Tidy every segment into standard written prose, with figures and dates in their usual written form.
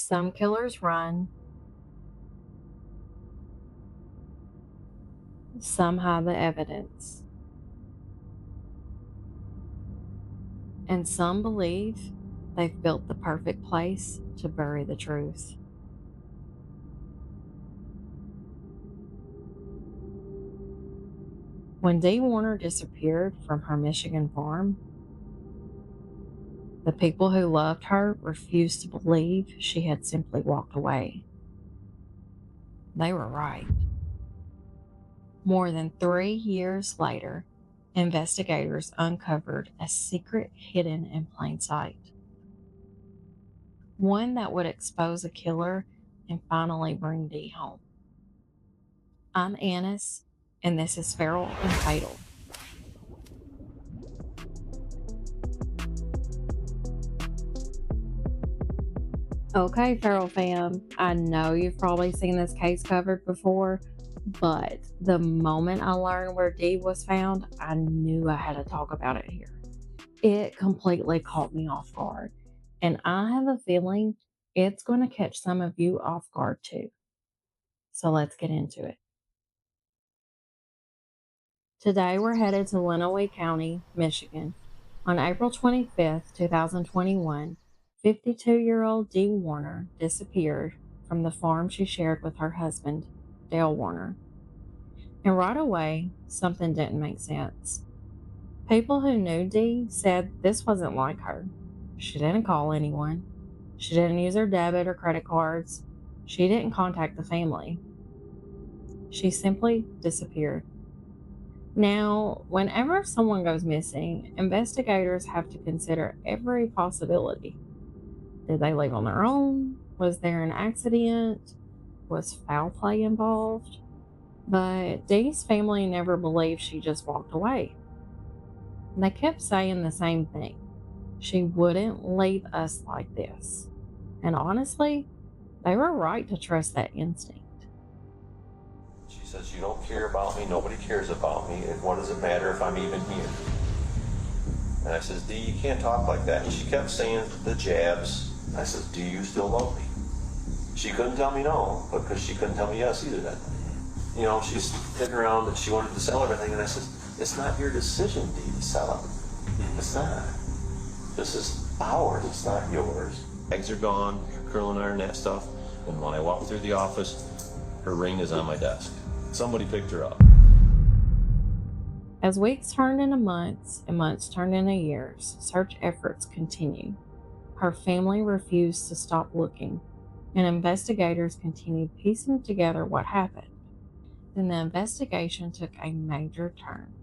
Some killers run, some hide the evidence, and some believe they've built the perfect place to bury the truth. When Dee Warner disappeared from her Michigan farm, the people who loved her refused to believe she had simply walked away. They were right. More than 3 years later, investigators uncovered a secret hidden in plain sight. One that would expose a killer and finally bring Dee home. I'm Annis, and this is Feral and Fatal. Okay, Feral fam, I know you've probably seen this case covered before, but the moment I learned where Dee was found, I knew I had to talk about it here. It completely caught me off guard, and I have a feeling it's going to catch some of you off guard too. So let's get into it. Today we're headed to Lenawee County, Michigan. On April 25th, 2021, 52-year-old Dee Warner disappeared from the farm she shared with her husband, Dale Warner. And right away, something didn't make sense. People who knew Dee said this wasn't like her. She didn't call anyone. She didn't use her debit or credit cards. She didn't contact the family. She simply disappeared. Now, whenever someone goes missing, investigators have to consider every possibility. Did they leave on their own? Was there an accident? Was foul play involved? But Dee's family never believed she just walked away. They kept saying the same thing. She wouldn't leave us like this. And honestly, they were right to trust that instinct. She says, "You don't care about me, nobody cares about me, and what does it matter if I'm even here?" And I says, "Dee, you can't talk like that." And she kept saying the jabs. I says, "Do you still love me?" She couldn't tell me no, because she couldn't tell me yes either then. You know, she's hitting around that she wanted to sell everything, and I says, "It's not your decision, Dee, to sell it. It's not. This is ours, it's not yours." Eggs are gone, curling iron, that stuff. And when I walk through the office, her ring is on my desk. Somebody picked her up. As weeks turned into months and months turned into years, search efforts continued. Her family refused to stop looking, and investigators continued piecing together what happened. Then the investigation took a major turn.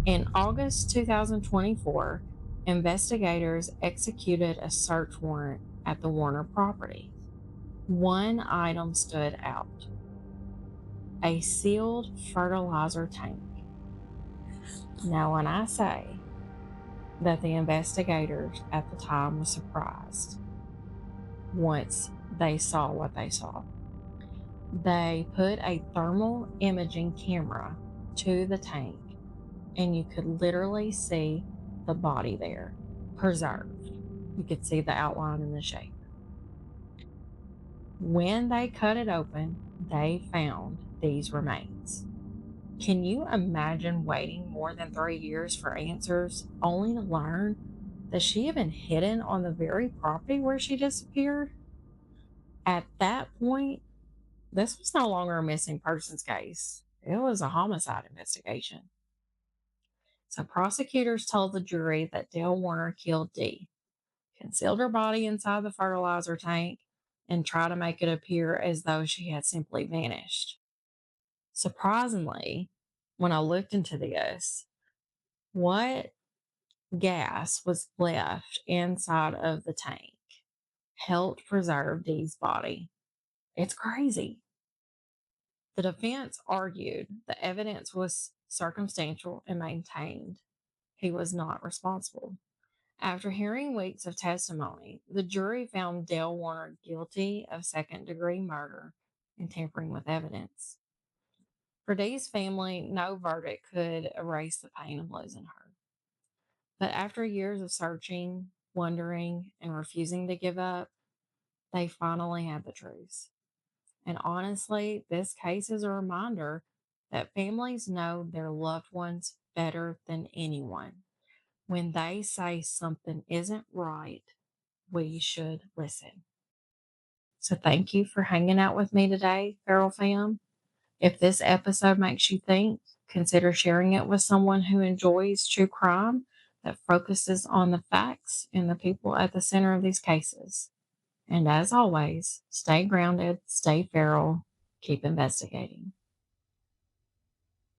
In August 2024, investigators executed a search warrant at the Warner property. One item stood out: a sealed fertilizer tank. Now, when I say that the investigators at the time were surprised once they saw what they saw, they put a thermal imaging camera to the tank, and you could literally see the body there, preserved. You could see the outline and the shape. When they cut it open, they found these remains. Can you imagine waiting more than 3 years for answers only to learn that she had been hidden on the very property where she disappeared? At that point, this was no longer a missing persons case. It was a homicide investigation. So prosecutors told the jury that Dale Warner killed Dee, concealed her body inside the fertilizer tank, and tried to make it appear as though she had simply vanished. Surprisingly, when I looked into this, what gas was left inside of the tank helped preserve Dee's body. It's crazy. The defense argued the evidence was circumstantial and maintained he was not responsible. After hearing weeks of testimony, the jury found Dale Warner guilty of second-degree murder and tampering with evidence. For Dee's family, no verdict could erase the pain of losing her. But after years of searching, wondering, and refusing to give up, they finally had the truth. And honestly, this case is a reminder that families know their loved ones better than anyone. When they say something isn't right, we should listen. So thank you for hanging out with me today, Feral Fam. If this episode makes you think, consider sharing it with someone who enjoys true crime that focuses on the facts and the people at the center of these cases. And as always, stay grounded, stay feral, keep investigating.